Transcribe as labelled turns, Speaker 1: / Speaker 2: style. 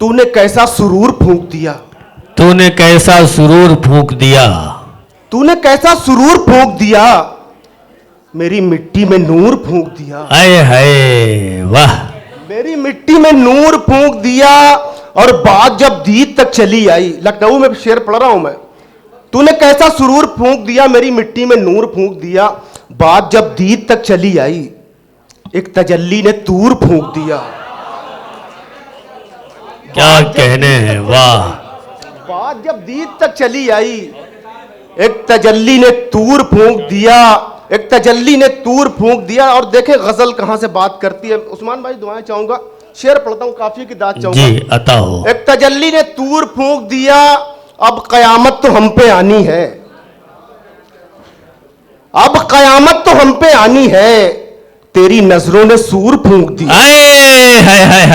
Speaker 1: तूने कैसा सुरूर फूंक दिया,
Speaker 2: तूने कैसा सुरूर फूंक दिया,
Speaker 1: तूने कैसा सुरूर फूंक दिया, मेरी मिट्टी में नूर फूंक दिया,
Speaker 2: आए हाय वाह।
Speaker 1: मेरी मिट्टी में नूर फूंक दिया। और बात जब दीद तक चली आई, लखनऊ में शेर पढ़ रहा हूं मैं, तूने कैसा सुरूर फूंक दिया, मेरी मिट्टी में नूर फूंक दिया। बात जब दीद तक चली आई, एक तजल्ली ने तूर फूंक दिया।
Speaker 2: क्या कहने हैं, वाह।
Speaker 1: बात जब दीद तक चली आई, एक तजल्ली ने तूर फूंक दिया, एक तजल्ली ने तूर फूंक दिया। और देखे गजल कहां से बात करती है। उस्मान भाई दुआएं चाहूंगा, शेर पढ़ता हूं, काफी की दाद चाहूंगा।
Speaker 2: जी अता हो।
Speaker 1: एक तजल्ली ने तूर फूंक दिया, अब कयामत तो हम पे आनी है, अब कयामत तो हम पे आनी है, तेरी नजरों ने सूर फूंक दिया।
Speaker 2: हाय हाय हाय हाय।